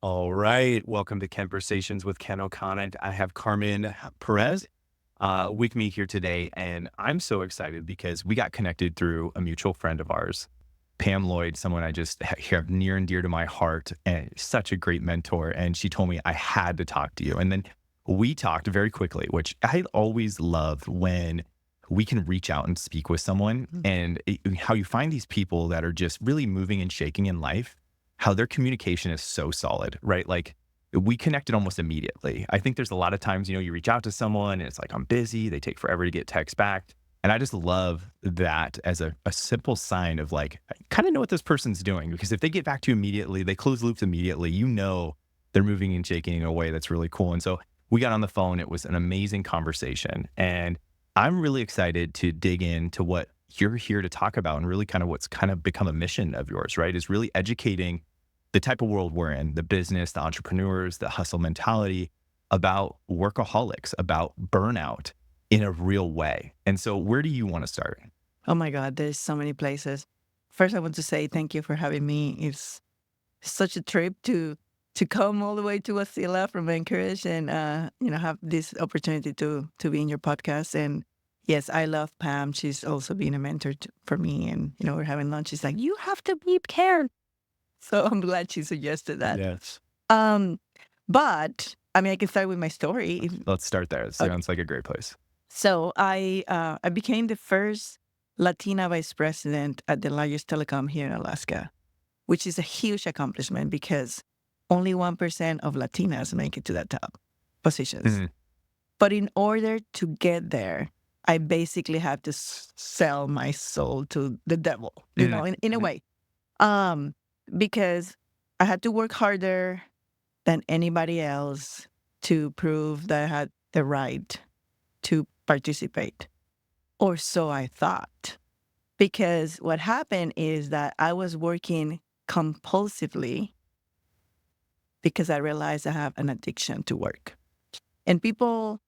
All right. Welcome to Conversations with Ken Okonek. I have Carmen Perez with me here today. And I'm so excited because we got connected through a mutual friend of ours, Pam Lloyd, someone I just have near and dear to my heart, and such a great mentor. And she told me I had to talk to you. And then we talked very quickly, which I always love when we can reach out and speak with someone and how you find these people that are just really moving and shaking in life, how their communication is so solid, right? Like we connected almost immediately. I think there's a lot of times, you reach out to someone and it's like, I'm busy. They take forever to get text back. And I just love that as a simple sign of like, I kind of know what this person's doing, because if they get back to you immediately, they close loops immediately, they're moving and shaking in a way that's really cool. And so we got on the phone. It was an amazing conversation. And I'm really excited to dig into what you're here to talk about, and really kind of what's kind of become a mission of yours, right? Is really educating the type of world we're in, the business, the entrepreneurs, the hustle mentality, about workaholics, about burnout in a real way. And so where do you want to start? Oh my God, there's so many places. First, I want to say thank you for having me. It's such a trip to come all the way to Wasilla from Anchorage and have this opportunity to be in your podcast. And yes, I love Pam. She's also been a mentor for me. And we're having lunch. She's like, "You have to meet Karen." So I'm glad she suggested that. Yes. Um, but I mean, I can start with my story. Let's start there. It Okay. sounds like a great place. So I became the first Latina vice president at the largest telecom here in Alaska, which is a huge accomplishment because only 1% of Latinas make it to that top positions. Mhm. But in order to get there, I basically had to sell my soul to the devil, Mhm. in a way, um, because I had to work harder than anybody else to prove that I had the right to participate. Or so I thought. Because what happened is that I was working compulsively because I realized I have an addiction to work. And people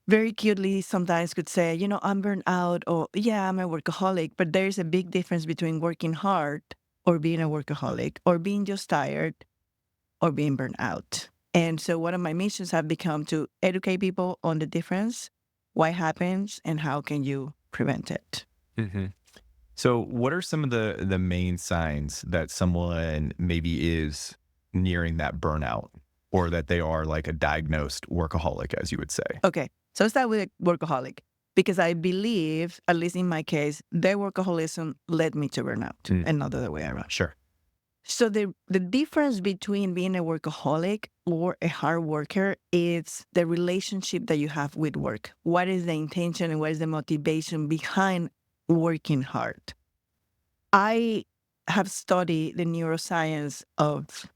very cutely sometimes could say, I'm burned out, or yeah, I'm a workaholic. But there's a big difference between working hard or being a workaholic, or being just tired, or being burned out. And so one of my missions have become to educate people on the difference, why it happens, and how can you prevent it. Mhm. So what are some of the main signs that someone maybe is nearing that burnout, or that they are like a diagnosed workaholic, as you would say? Okay, so let's start with workaholic, because I believe, at least in my case, their workaholism led me to burnout Mm, and not the other way around. sure. So the difference between being a workaholic or a hard worker is the relationship that you have with work. What is the intention and what is the motivation behind working hard? I have studied the neuroscience of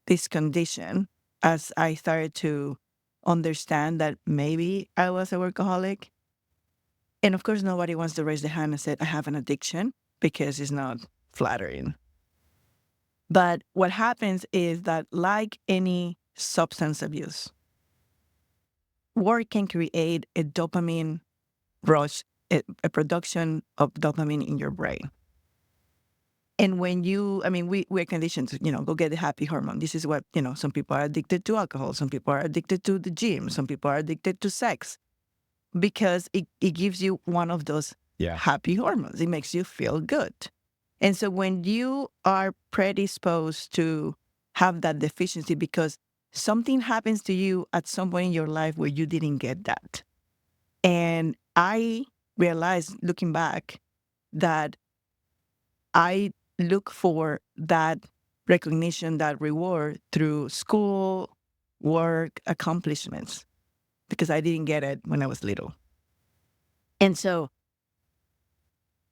this condition as I started to understand that maybe I was a workaholic. And of course, nobody wants to raise their hand and say, I have an addiction, because it's not flattering. But what happens is that, like any substance abuse, work can create a dopamine rush, a production of dopamine in your brain. And when we're conditioned to, go get the happy hormone. This is what, some people are addicted to alcohol. Some people are addicted to the gym. Some people are addicted to sex, because it gives you one of those Yeah. happy hormones. It makes you feel good. And so when you are predisposed to have that deficiency because something happens to you at some point in your life where you didn't get that. And I realized, looking back, that I look for that recognition, that reward through school, work, accomplishments, because I didn't get it when I was little. And so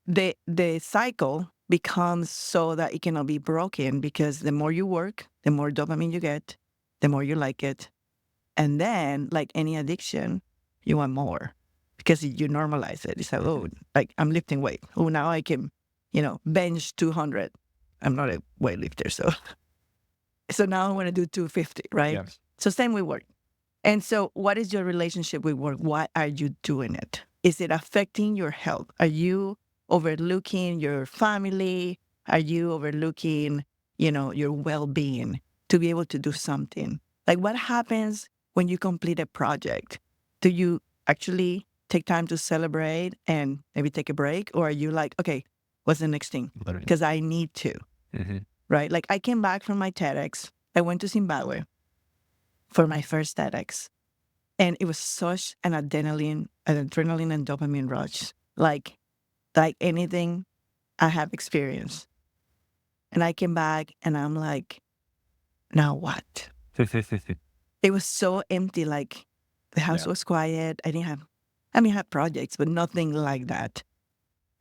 the cycle becomes so that it cannot be broken, because the more you work, the more dopamine you get, the more you like it. And then, like any addiction, you want more because you normalize it. It's like, oh, like I'm lifting weight. Oh, now I can, bench 200. I'm not a weightlifter, so now I want to do 250, right? Yes. So same with work. And so what is your relationship with work? Why are you doing it? Is it affecting your health? Are you overlooking your family? Are you overlooking, your well-being to be able to do something. Like, what happens when you complete a project? Do you actually take time to celebrate and maybe take a break? Or are you like, okay, what's the next thing? Literally. Because I need to, right? Like, I came back from my TEDx. I went to Zimbabwe for my first TEDx. And it was such an adrenaline and dopamine rush, like anything I have experienced. And I came back and I'm like, now what? It was so empty. Like, the house was quiet. I had projects, but nothing like that.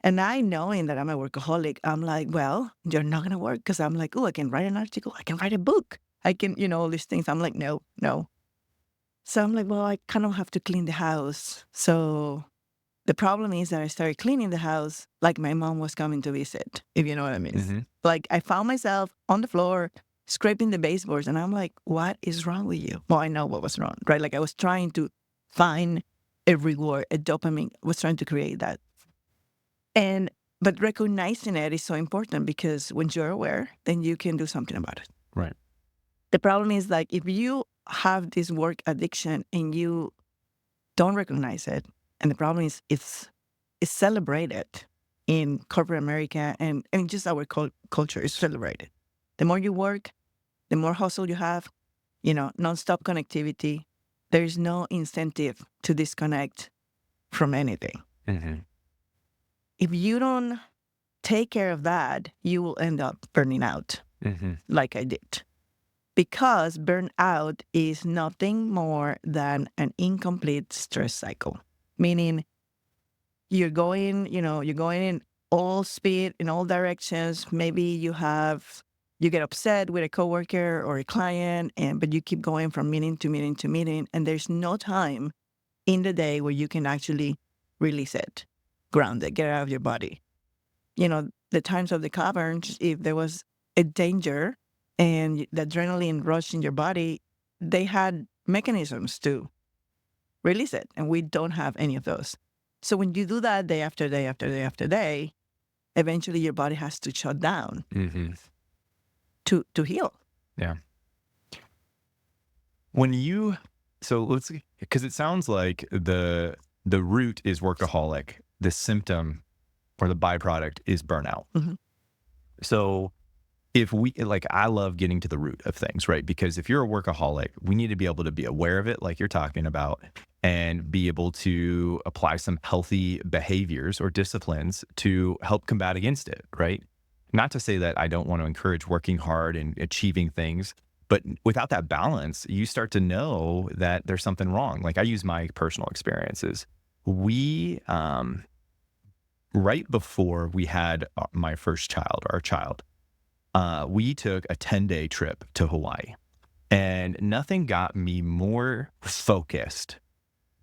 And I, knowing that I'm a workaholic, I'm like, well, you're not going to work. Because I'm like, oh, I can write an article. I can write a book. I can, all these things. I'm like, no. So I'm like, well, I kind of have to clean the house. So the problem is that I started cleaning the house like my mom was coming to visit, if you know what I mean. Like, I found myself on the floor scraping the baseboards, and I'm like, what is wrong with you? Well, I know what was wrong, right? Like, I was trying to find a reward, a dopamine, was trying to create that. But recognizing it is so important, because when you're aware, then you can do something about it. Right. The problem is, like, if you have this work addiction and you don't recognize it, and the problem is it's celebrated in corporate America, and just our culture is celebrated. The more you work, the more hustle you have, nonstop connectivity. There's no incentive to disconnect from anything. If you don't take care of that, you will end up burning out, like I did. Because burnout is nothing more than an incomplete stress cycle, meaning you're going in all speed in all directions. Maybe you get upset with a coworker or a client, but you keep going from meeting to meeting to meeting, and there's no time in the day where you can actually release it, ground it, get it out of your body. The times of the caverns, if there was a danger and the adrenaline rush in your body, they had mechanisms to release it, and we don't have any of those. So when you do that day after day after day after day, eventually your body has to shut down to heal. Yeah. Because it sounds like the root is workaholic, the symptom or the byproduct is burnout. So I love getting to the root of things, right? Because if you're a workaholic, we need to be able to be aware of it, like you're talking about, and be able to apply some healthy behaviors or disciplines to help combat against it, right? Not to say that I don't want to encourage working hard and achieving things, but without that balance, you start to know that there's something wrong. Like, I use my personal experiences. We, right before we had my first child, our child, we took a 10-day trip to Hawaii, and nothing got me more focused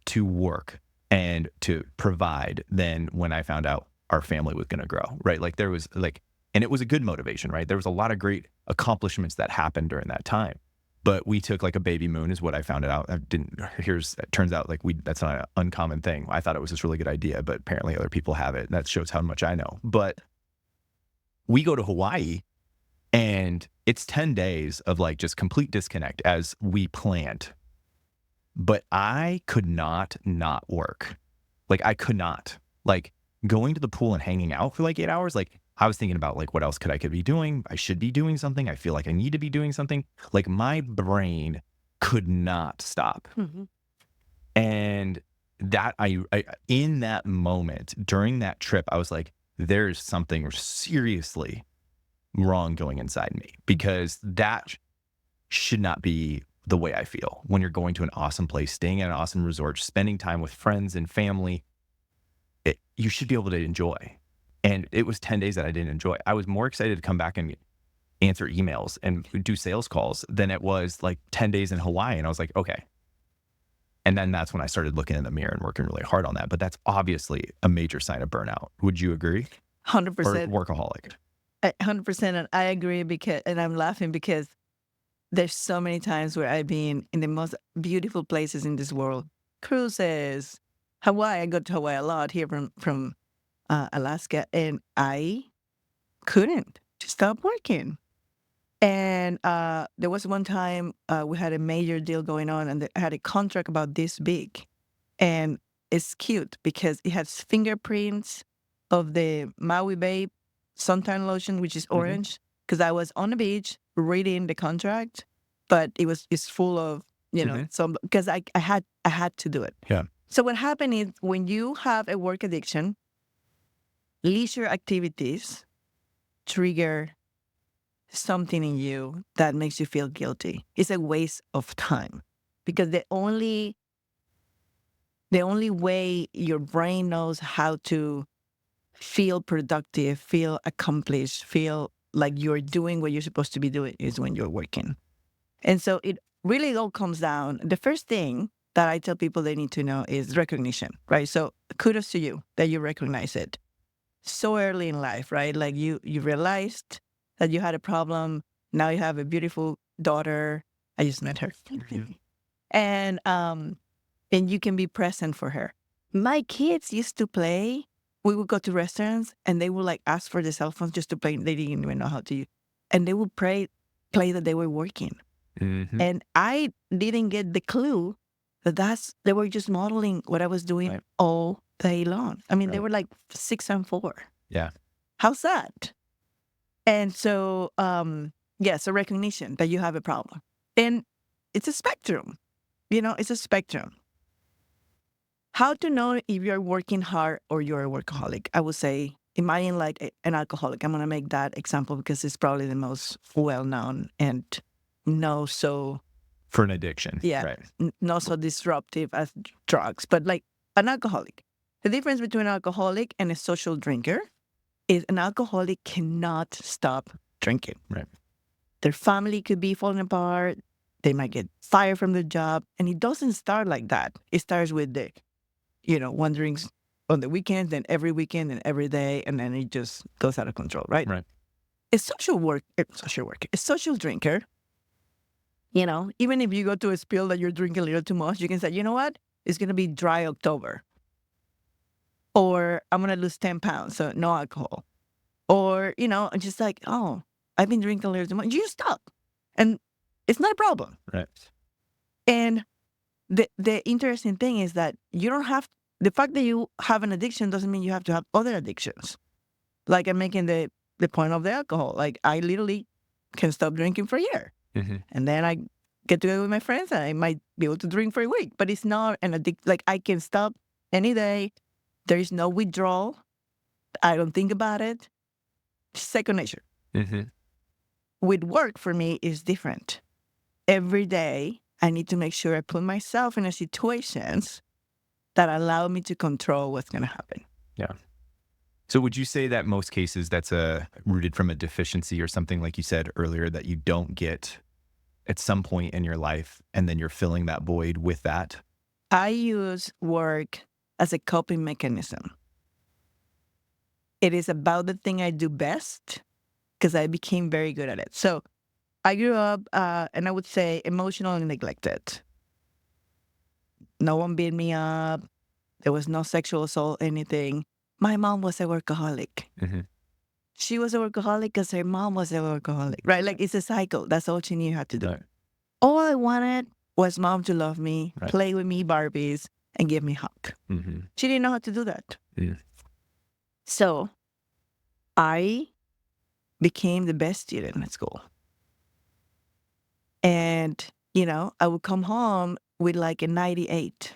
to work and to provide than when I found out our family was going to grow, right? Like, there was and it was a good motivation, right? There was a lot of great accomplishments that happened during that time, but we took like a baby moon is what I found out. It turns out that's not an uncommon thing. I thought it was this really good idea, but apparently other people have it. That shows how much I know. But we go to Hawaii, and it's 10 days of like just complete disconnect as we planned. But I could not work. Like, I could not. Like, going to the pool and hanging out for like 8 hours, like, I was thinking about like what else could be doing? I should be doing something. I feel like I need to be doing something. Like, my brain could not stop. And that I in that moment during that trip, I was like, there's something seriously wrong going inside me, because that should not be the way I feel when you're going to an awesome place, staying at an awesome resort, spending time with friends and family. You should be able to enjoy. And it was 10 days that I didn't enjoy. I was more excited to come back and answer emails and do sales calls than it was like 10 days in Hawaii. And I was like, okay. And then that's when I started looking in the mirror and working really hard on that. But that's obviously a major sign of burnout. Would you agree? 100%. Or workaholic? 100%. And I agree, and I'm laughing because there's so many times where I've been in the most beautiful places in this world. Cruises, Hawaii. I go to Hawaii a lot here from Alaska, and I couldn't stop working. And there was one time we had a major deal going on, and I had a contract about this big. And it's cute because it has fingerprints of the Maui Bay suntan lotion, which is orange. Because I was on the beach reading the contract, but it's full of some because I had to do it. Yeah. So what happened is when you have a work addiction, leisure activities trigger something in you that makes you feel guilty. It's a waste of time because the only way your brain knows how to feel productive, feel accomplished, feel like you're doing what you're supposed to be doing is when you're working. And so it really all comes down. The first thing that I tell people they need to know is recognition, right? So kudos to you that you recognize it so early in life, right? Like you realized that you had a problem. Now you have a beautiful daughter. I just met her. And you can be present for her. My kids used to play. We would go to restaurants and they would like ask for the cell phones just to play. They didn't even know how to use. And they would play that they were working. And I didn't get the clue that they were just modeling what I was doing all day long. I mean, they were like 6 and 4. Yeah. How's that? And so, so recognition that you have a problem. And it's a spectrum. It's a spectrum. How to know if you're working hard or you're a workaholic? I would say, imagine like an alcoholic. I'm going to make that example because it's probably the most well-known and for an addiction. Yeah. Right. Not so disruptive as drugs, but like an alcoholic. The difference between an alcoholic and a social drinker is an alcoholic cannot stop drinking. Right. Their family could be falling apart. They might get fired from their job. And it doesn't start like that. It starts with the wanderings on the weekends, then every weekend and every day, and then it just goes out of control, right? Right. A social drinker, even if you go to a spill that you're drinking a little too much, you can say, you know what? It's going to be dry October. Or I'm going to lose 10 pounds, so no alcohol. Or, just like, oh, I've been drinking a little too much. You stop. And it's not a problem. Right. And the interesting thing is that the fact that you have an addiction doesn't mean you have to have other addictions. Like I'm making the point of the alcohol. Like I literally can stop drinking for a year. And then I get together with my friends and I might be able to drink for a week. But it's not an addiction. Like I can stop any day. There is no withdrawal. I don't think about it. Second nature. With work for me is different. Every day, I need to make sure I put myself in situations that allow me to control what's going to happen. Yeah. So would you say that most cases that's rooted from a deficiency or something like you said earlier that you don't get at some point in your life and then you're filling that void with that? I use work as a coping mechanism. It is about the thing I do best because I became very good at it. So I grew up, and I would say, emotionally neglected. No one beat me up. There was no sexual assault, anything. My mom was a workaholic. She was a workaholic because her mom was a workaholic, right? Like it's a cycle. That's all she knew how to do. Right. All I wanted was mom to love me, play with me Barbies, and give me a hug. She didn't know how to do that. So I became the best student at school. And, I would come home with like a 98.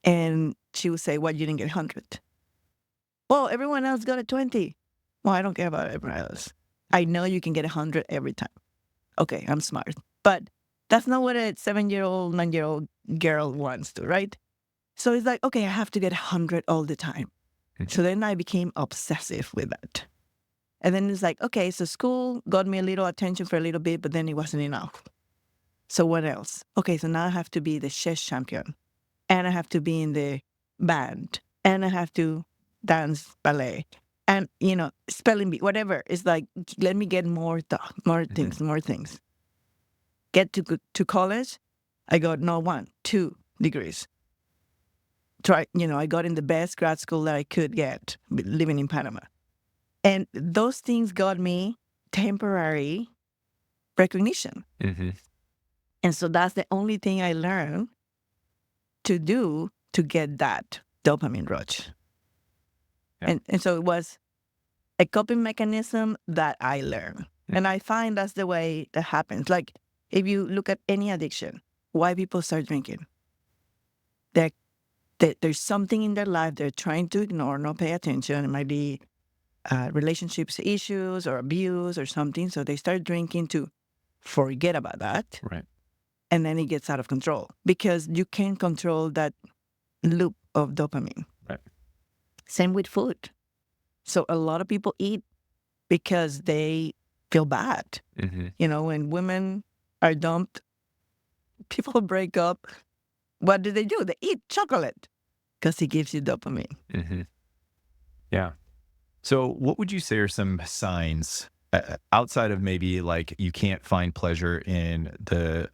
And she would say, what, you didn't get 100? Well, everyone else got a 20. Well, I don't care about everyone else. I know you can get 100 every time. Okay, I'm smart. But that's not what a 7-year-old, 9-year-old girl wants to, right? So it's like, okay, I have to get 100 all the time. So then I became obsessive with that. And then it's like, okay, so school got me a little attention for a little bit, but then it wasn't enough. So what else? Okay, so now I have to be the chess champion. And I have to be in the band. And I have to dance ballet. And, spelling bee, whatever. It's like, let me get more things. Get to college, I got 2 degrees. I got in the best grad school that I could get, living in Panama. And those things got me temporary recognition. Mm-hmm. And so that's the only thing I learned to do to get that dopamine rush. Yeah. And so it was a coping mechanism that I learned. And I find that's the way that happens. Like if you look at any addiction, why people start drinking, there's something in their life they're trying to ignore, not pay attention. It might be relationships issues or abuse or something. So they start drinking to forget about that. Right. And then it gets out of control because you can't control that loop of dopamine. Right. Same with food. So a lot of people eat because they feel bad. Mm-hmm. You know, when women are dumped, people break up. What do? They eat chocolate because it gives you dopamine. Mm-hmm. Yeah. So what would you say are some signs outside of maybe like you can't find pleasure in the,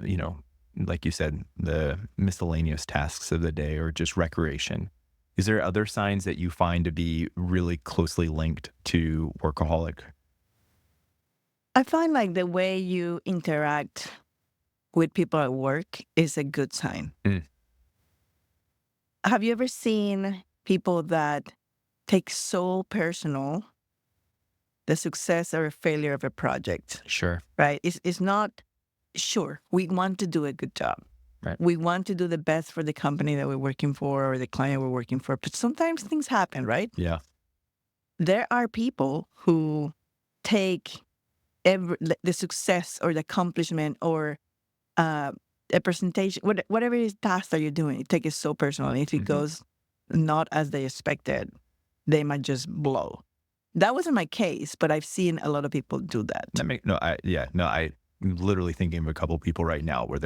like you said, the miscellaneous tasks of the day or just recreation? Is there other signs that you find to be really closely linked to workaholic? I find like the way you interact with people at work is a good sign. Mm. Have you ever seen people that take so personal the success or failure of a project? Sure. Right? It's not, sure, we want to do a good job. Right. We want to do the best for the company that we're working for or the client we're working for. But sometimes things happen, right? Yeah. There are people who take the success or the accomplishment or a presentation, whatever it is task that you're doing, take it so personally. If it goes not as they expected, they might just blow. That wasn't my case, but I've seen a lot of people do that. I'm literally thinking of a couple people right now where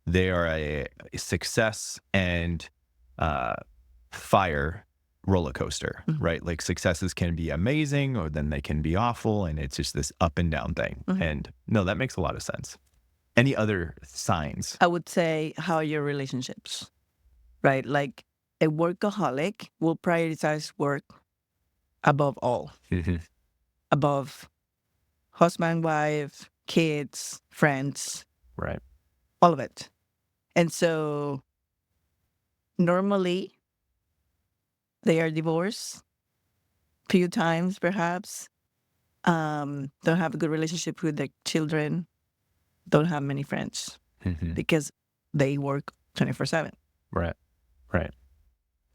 they are a success and fire roller coaster, right? Like successes can be amazing or then they can be awful. And it's just this up and down thing. And no, that makes a lot of sense. Any other signs? I would say, how are your relationships, right? Like a workaholic will prioritize work above all, above husband, wife, kids, friends, Right. all of it. And so normally they are divorced a few times, perhaps, don't have a good relationship with their children, don't have many friends because they work 24/7. Right. Right.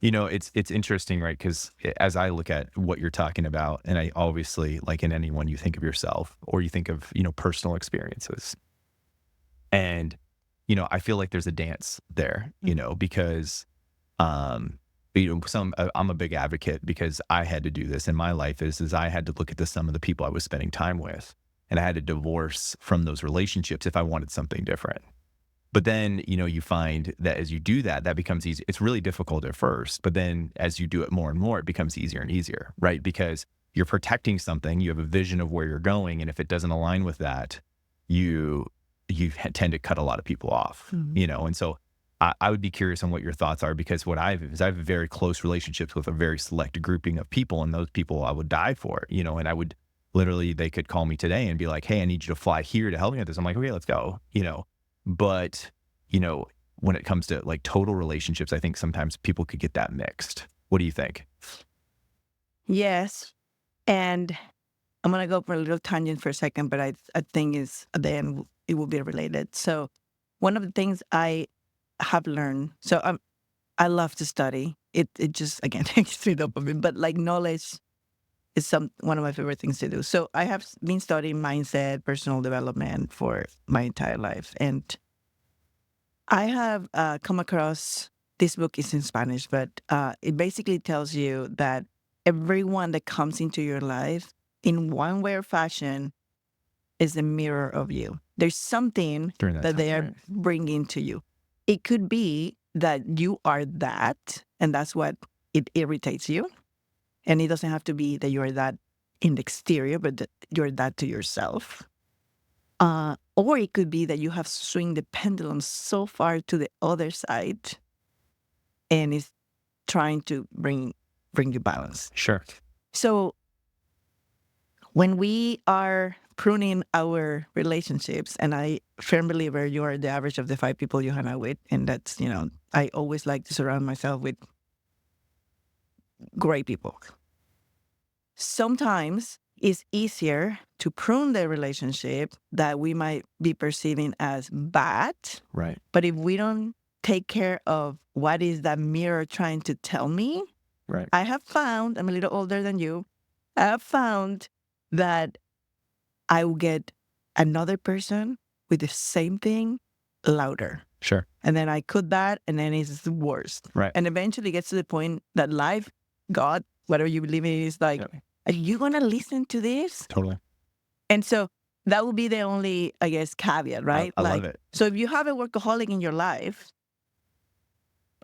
It's interesting, right? Because as I look at what you're talking about, and I obviously, like in anyone, you think of yourself or you think of, personal experiences. And, I feel like there's a dance there, because, I'm a big advocate because I had to do this in my life is I had to look at the sum of the people I was spending time with. And I had to divorce from those relationships if I wanted something different. But then, you find that as you do that, that becomes easy. It's really difficult at first, but then as you do it more and more, it becomes easier and easier, right? Because you're protecting something, you have a vision of where you're going. And if it doesn't align with that, you tend to cut a lot of people off, And so I would be curious on what your thoughts are, because what I have very close relationships with a very select grouping of people, and those people I would die for, and I would literally, they could call me today and be like, hey, I need you to fly here to help me with this. I'm like, okay, let's go, But, when it comes to like total relationships, I think sometimes people could get that mixed. What do you think? Yes. And I'm going to go for a little tangent for a second, but I think is at the end, it will be related. So one of the things I have learned, so I love to study. It just, again, takes me dopamine, but like knowledge is one of my favorite things to do. So I have been studying mindset, personal development for my entire life. And I have come across, this book is in Spanish, but it basically tells you that everyone that comes into your life in one way or fashion is a mirror of you. There's something that they are bringing to you. It could be that you are that, and that's what it irritates you. And it doesn't have to be that you're that in the exterior, but that you're that to yourself. Or it could be that you have swung the pendulum so far to the other side and it's trying to bring you balance. Sure. So when we are pruning our relationships. And I firm believer you are the average of the 5 people you hang out with. And that's, I always like to surround myself with great people. Sometimes it's easier to prune the relationship that we might be perceiving as bad. Right. But if we don't take care of what is that mirror trying to tell me, Right. I have found, I'm a little older than you, I have found that I will get another person with the same thing louder. Sure. And then I cut that, and then it's the worst. Right. And eventually it gets to the point that life, God, whatever you believe in, is like, Yep. are you going to listen to this? Totally. And so that would be the only, I guess, caveat, right? I love it. So if you have a workaholic in your life,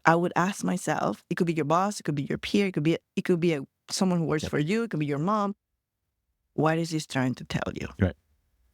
I would ask myself, it could be your boss, it could be your peer, it could be someone who works for you, it could be your mom. What is this trying to tell you? Right.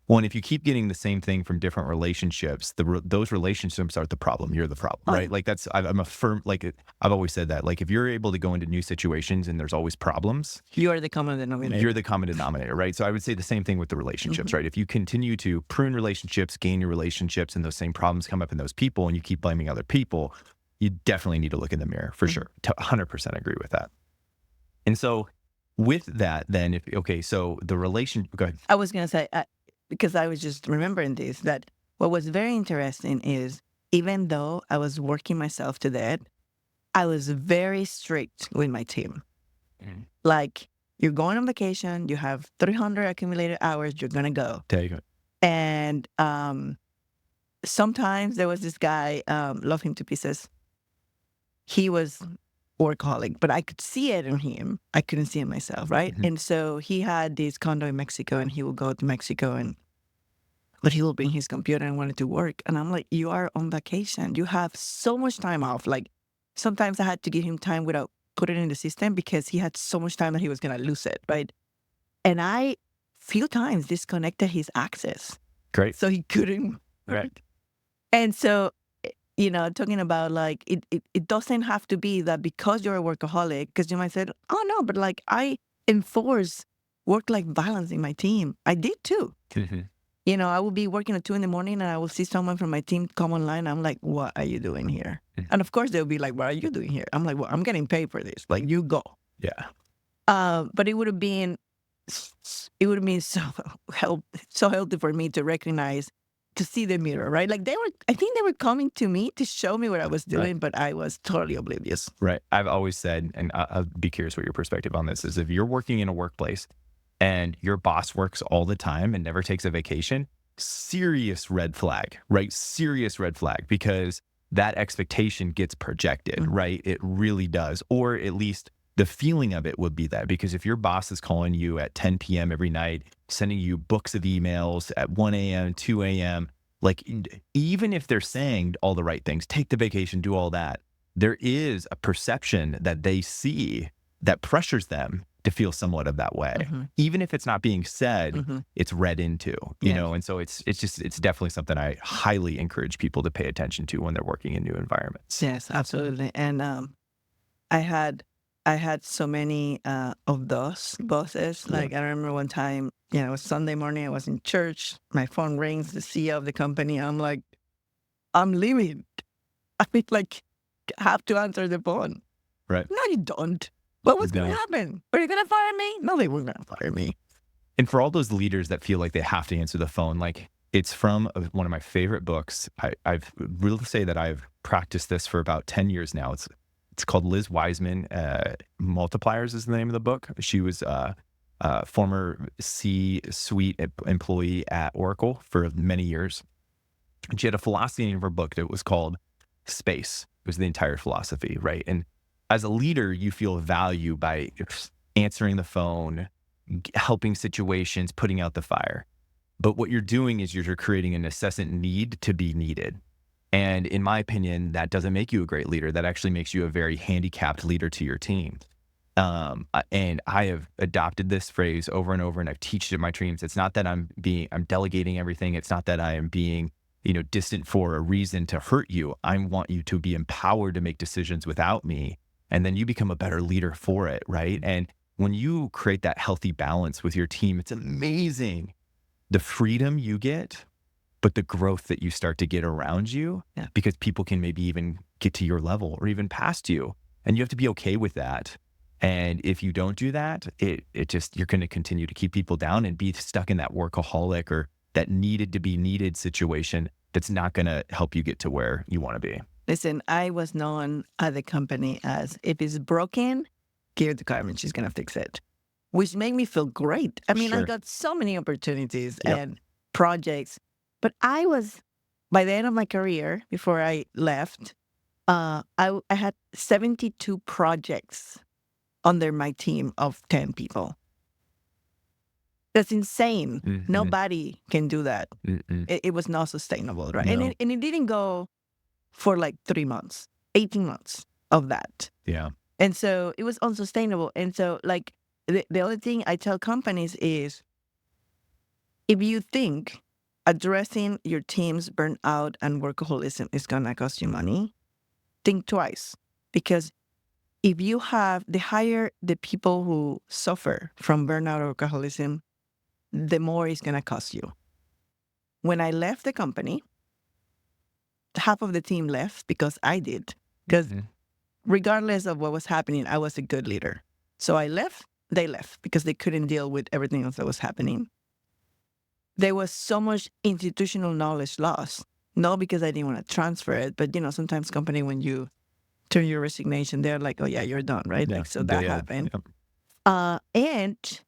Well, and if you keep getting the same thing from different relationships, those relationships are the problem. You're the problem, right? Like I'm a firm, like I've always said that, like if you're able to go into new situations and there's always problems, you are the common denominator. You're the common denominator, right? So I would say the same thing with the relationships, right? If you continue to prune relationships, gain your relationships, and those same problems come up in those people, and you keep blaming other people, you definitely need to look in the mirror for sure. 100% agree with that. And so with that, then, so the relation, go ahead. I was going to say, because I was just remembering this, that what was very interesting is even though I was working myself to death, I was very strict with my team. Like, you're going on vacation, you have 300 accumulated hours, you're going to go. Take it. And sometimes there was this guy, love him to pieces. He was workaholic, but I could see it in him. I couldn't see it myself, right? And so he had this condo in Mexico, and he would go to Mexico, but he will bring his computer and wanted to work. And I'm like, you are on vacation. You have so much time off. Like, sometimes I had to give him time without putting it in the system because he had so much time that he was going to lose it, right? And I, few times, disconnected his access. Great. So he couldn't. Right. And so, talking about like, it doesn't have to be that because you're a workaholic, because you might say, oh no, but like I enforce work-life balance in my team. I did too. I will be working at 2 a.m. and I will see someone from my team come online. I'm like, what are you doing here? And of course they'll be like, what are you doing here? I'm like, well, I'm getting paid for this. Like, you go. Yeah. But it would have been so healthy for me to recognize, to see the mirror, right? Like I think they were coming to me to show me what I was doing, but I was totally oblivious. Right. I've always said, and I'll be curious what your perspective on this is, if you're working in a workplace and your boss works all the time and never takes a vacation, serious red flag, right? Serious red flag, because that expectation gets projected, right? It really does. Or at least the feeling of it would be that, because if your boss is calling you at 10 p.m. every night, sending you books of emails at 1 a.m., 2 a.m., like, even if they're saying all the right things, take the vacation, do all that, there is a perception that they see that pressures them to feel somewhat of that way. Even if it's not being said, it's read into, you know? And so it's definitely something I highly encourage people to pay attention to when they're working in new environments. Yes, absolutely. And I had so many of those bosses. Like, I remember one time, it was Sunday morning, I was in church, my phone rings, the CEO of the company. I'm like, I'm leaving. I mean, like, I have to answer the phone. Right. No, you don't. What was going to happen? Are you going to fire me? No, they weren't going to fire me. And for all those leaders that feel like they have to answer the phone, like, it's from one of my favorite books. I've really say that I've practiced this for about 10 years now. It's called Liz Wiseman. Multipliers is the name of the book. She was a former C-suite employee at Oracle for many years. And she had a philosophy in her book that was called Space. It was the entire philosophy, right? And as a leader, you feel value by answering the phone, helping situations, putting out the fire. But what you're doing is you're creating an incessant need to be needed. And in my opinion, that doesn't make you a great leader. That actually makes you a very handicapped leader to your team. And I have adopted this phrase over and over, and I've taught it to my teams. It's not that I'm delegating everything. It's not that I am being, distant for a reason to hurt you. I want you to be empowered to make decisions without me. And then you become a better leader for it, right? And when you create that healthy balance with your team, it's amazing the freedom you get, but the growth that you start to get around you, because people can maybe even get to your level or even past you. And you have to be okay with that. And if you don't do that, it just, you're going to continue to keep people down and be stuck in that workaholic or that needed to be needed situation that's not going to help you get to where you want to be. Listen, I was known at the company as, if it's broken, give it to Carmen. She's going to fix it, which made me feel great. I mean, I got so many opportunities and projects, but I was, by the end of my career, before I left, I had 72 projects under my team of 10 people. That's insane. Mm-hmm. Nobody can do that. It was not sustainable, right? No. And it didn't go for like 3 months, 18 months of that. Yeah. And so it was unsustainable. And so like the other thing I tell companies is, if you think addressing your team's burnout and workaholism is going to cost you money, think twice. Because if you have, the higher the people who suffer from burnout or workaholism, the more it's going to cost you. When I left the company, half of the team left because I did. Because regardless of what was happening, I was a good leader. So I left, they left because they couldn't deal with everything else that was happening. There was so much institutional knowledge lost, not because I didn't want to transfer it, but sometimes company, when you turn your resignation, they're like, oh yeah, you're done, right? Yeah. Like, so that happened. Yep. And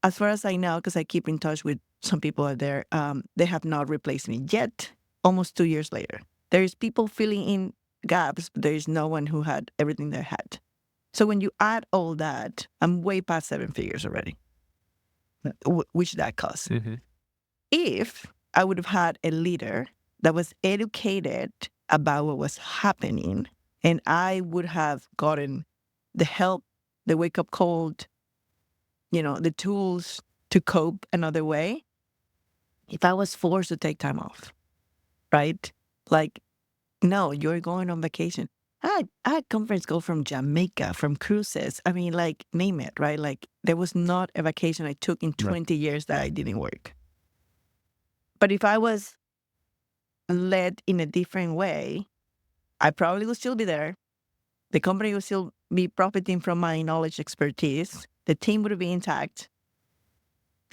as far as I know, because I keep in touch with some people out there, they have not replaced me yet, almost 2 years later. There's people filling in gaps, but there's no one who had everything they had. So when you add all that, I'm way past 7 figures already, which that costs. If I would have had a leader that was educated about what was happening, and I would have gotten the help, the wake-up call, the tools to cope another way, if I was forced to take time off, right? Like, no, you're going on vacation. I had conference go from Jamaica, from cruises. I mean, like, name it, right? Like, there was not a vacation I took in 20 years that I didn't work. But if I was led in a different way, I probably would still be there. The company would still be profiting from my knowledge, expertise. The team would be intact.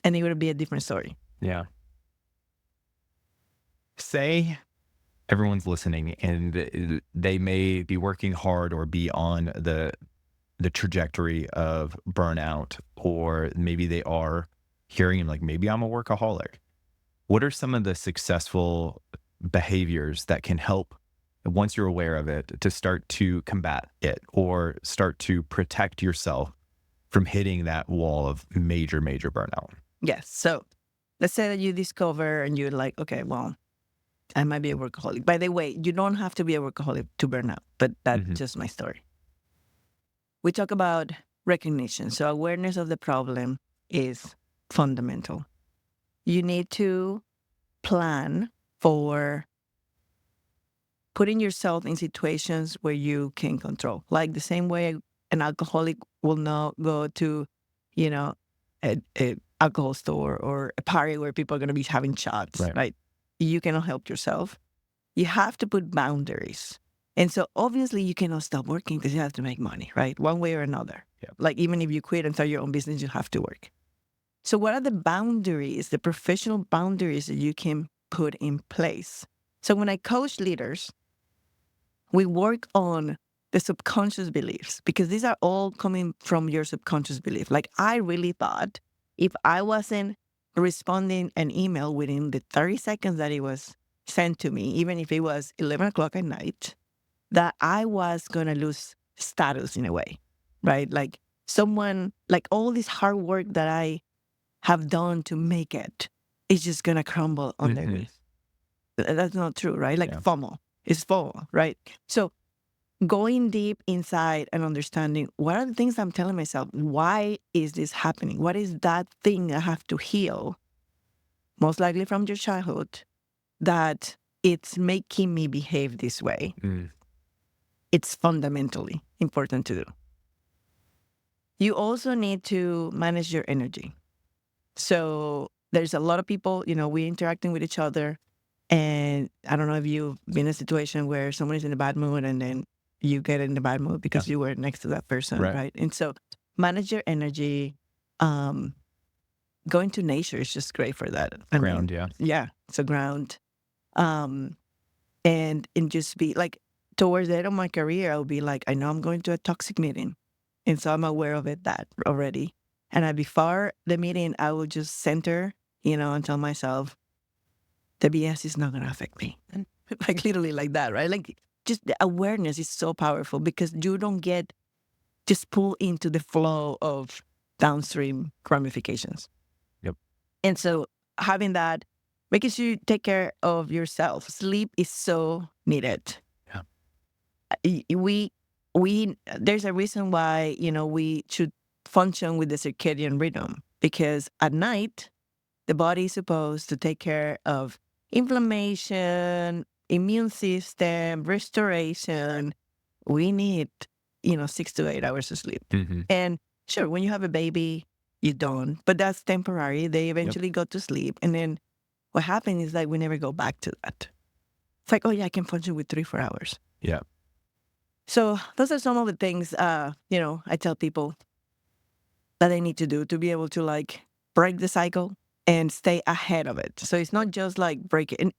And it would be a different story. Yeah. Say everyone's listening and they may be working hard or be on the trajectory of burnout, or maybe they are hearing like, maybe I'm a workaholic. What are some of the successful behaviors that can help, once you're aware of it, to start to combat it or start to protect yourself from hitting that wall of major burnout? Yes. So let's say that you discover and you're like, okay, well, I might be a workaholic. By the way, you don't have to be a workaholic to burn out, but that's just my story. We talk about recognition. So awareness of the problem is fundamental. You need to plan for putting yourself in situations where you can control. Like the same way an alcoholic will not go to, a alcohol store or a party where people are going to be having shots, right? You cannot help yourself. You have to put boundaries. And so obviously you cannot stop working because you have to make money, right? One way or another. Yeah. Like even if you quit and start your own business, you have to work. So what are the boundaries, the professional boundaries that you can put in place? So when I coach leaders, we work on the subconscious beliefs, because these are all coming from your subconscious belief. Like, I really thought if I wasn't responding an email within the 30 seconds that it was sent to me, even if it was 11 o'clock at night, that I was going to lose status in a way, right? Like someone, like all this hard work that I have done to make it is just going to crumble under me. That's not true, right? Like FOMO. It's FOMO, right? So going deep inside and understanding what are the things I'm telling myself? Why is this happening? What is that thing I have to heal? Most likely from your childhood, that it's making me behave this way. It's fundamentally important to do. You also need to manage your energy. So there's a lot of people, we interacting with each other. And I don't know if you've been in a situation where someone is in a bad mood and then you get in the bad mood because you were next to that person, right? And so manage your energy. Going to nature is just great for that. Ground, yeah. Yeah, it's a ground. And just be like, towards the end of my career, I'll be like, I know I'm going to a toxic meeting. And so I'm aware of it that already. And before the meeting, I will just center, and tell myself, the BS is not going to affect me. And like literally like that, right? Like just the awareness is so powerful because you don't get just pulled into the flow of downstream ramifications. Yep. And so having that, making sure you take care of yourself. Sleep is so needed. Yeah. There's a reason why, we should function with the circadian rhythm, because at night, the body is supposed to take care of inflammation, immune system, restoration. We need, 6 to 8 hours of sleep. Mm-hmm. And sure, when you have a baby, you don't, but that's temporary. They eventually go to sleep. And then what happens is like we never go back to that. It's like, oh yeah, I can function with 3-4 hours. Yeah. So those are some of the things, I tell people that they need to do to be able to like break the cycle and stay ahead of it. So it's not just like break it. And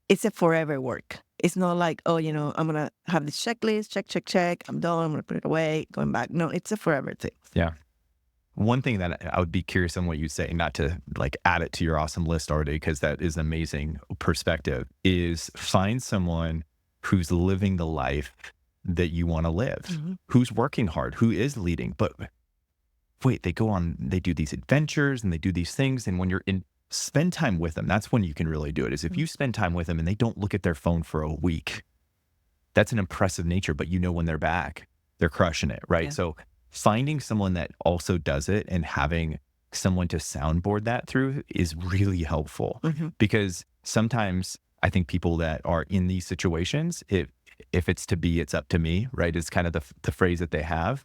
it's a forever work. It's not like, oh, I'm going to have this checklist, check. I'm done. I'm going to put it away, going back. No, it's a forever thing. Yeah. One thing that I would be curious on what you say, not to like add it to your awesome list already, because that is amazing perspective, is find someone who's living the life that you want to live, who's working hard, who is leading. But wait, they do these adventures and they do these things. And when you're spend time with them, that's when you can really do it, is if you spend time with them and they don't look at their phone for a week. That's an impressive nature, but when they're back, they're crushing it, right? Yeah. So finding someone that also does it and having someone to soundboard that through is really helpful, because sometimes I think people that are in these situations, if it's to be, it's up to me, right? It's kind of the phrase that they have.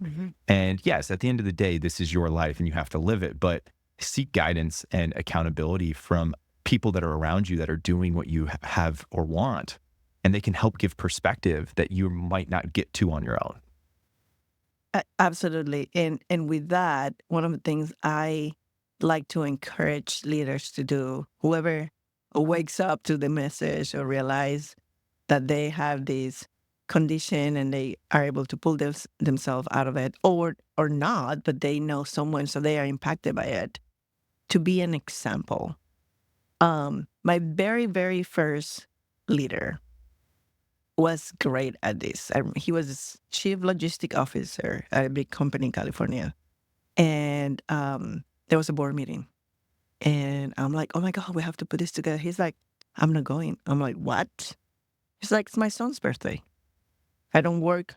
And yes, at the end of the day, this is your life and you have to live it, but seek guidance and accountability from people that are around you that are doing what you have or want, and they can help give perspective that you might not get to on your own. Absolutely. And with that, one of the things I like to encourage leaders to do, whoever wakes up to the message or realize that they have this condition and they are able to pull themselves out of it, or not, but they know someone, so they are impacted by it, to be an example. My very, very first leader was great at this. He was chief logistic officer at a big company in California. And there was a board meeting. And I'm like, oh my God, we have to put this together. He's like, I'm not going. I'm like, what? He's like, it's my son's birthday. I don't work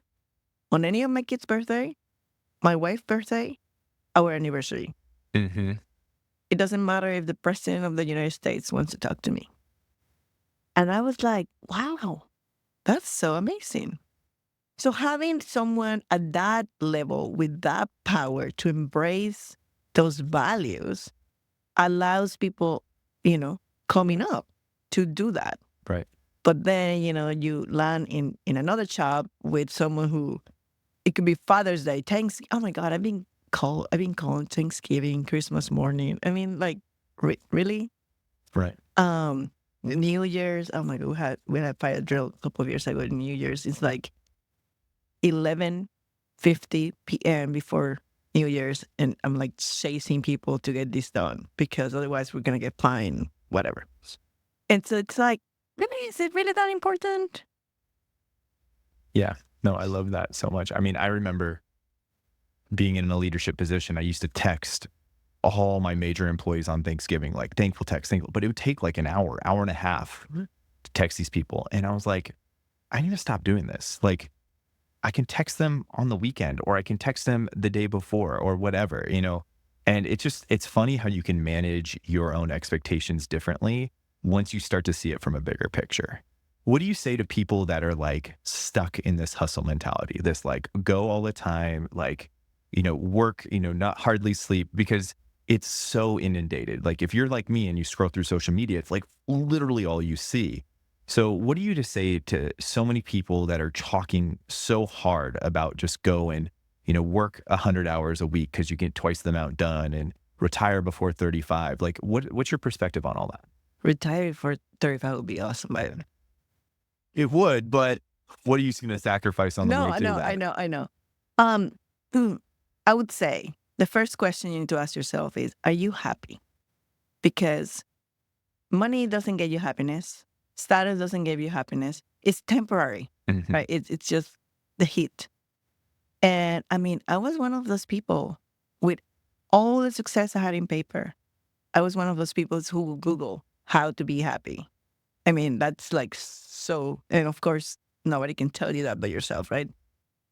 on any of my kids' birthday, my wife's birthday, our anniversary. It doesn't matter if the president of the United States wants to talk to me. And I was like, wow, that's so amazing. So having someone at that level with that power to embrace those values allows people, coming up to do that. Right. But then, you land in another job with someone who, it could be Father's Day, Thanksgiving. Oh my God, I've been called Thanksgiving, Christmas morning. I mean, like, really? Right. New Year's. Oh my God, we had fire drill a couple of years ago. New Year's, it's like 11:50 p.m. before New Year's, and I'm like chasing people to get this done because otherwise we're gonna get fined, whatever. And so it's like, really, is it really that important? Yeah. No, I love that so much. I mean, I remember being in a leadership position. I used to text all my major employees on Thanksgiving, like thankful, but it would take like an hour and a half to text these people. And I was like, I need to stop doing this. Like, I can text them on the weekend, or I can text them the day before, or whatever, and it's funny how you can manage your own expectations differently once you start to see it from a bigger picture. What do you say to people that are like stuck in this hustle mentality, this like go all the time, like, work, not hardly sleep? Because it's so inundated. Like if you're like me and you scroll through social media, it's like literally all you see. So what do you to say to so many people that are talking so hard about just go and, work 100 hours a week because you get twice the amount done and retire before 35? Like what's your perspective on all that? Retire for 35 would be awesome. By the way. It would, but what are you going to sacrifice on the No, way I to know, that? I know, I know. Um, I would say the first question you need to ask yourself is, are you happy? Because money doesn't get you happiness. Status doesn't give you happiness. It's temporary, Mhm. right? It's just the heat. And I mean, I was one of those people with all the success I had in paper. I was one of those people who will Google how to be happy. I mean, that's like so, and of course, nobody can tell you that but yourself, right?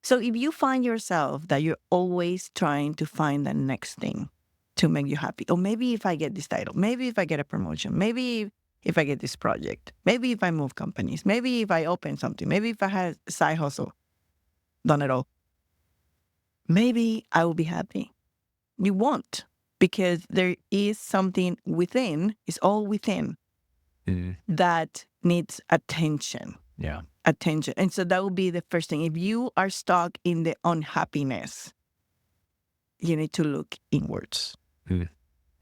So if you find yourself that you're always trying to find the next thing to make you happy, or maybe if I get this title, maybe if I get a promotion, maybe if I get this project, maybe if I move companies, maybe if I open something, maybe if I had a side hustle, done it all, maybe I will be happy. You won't, because there is something within, it's all within, Mhm. that needs attention. Yeah. Attention. And so that would be the first thing. If you are stuck in the unhappiness, you need to look inwards. Mhm.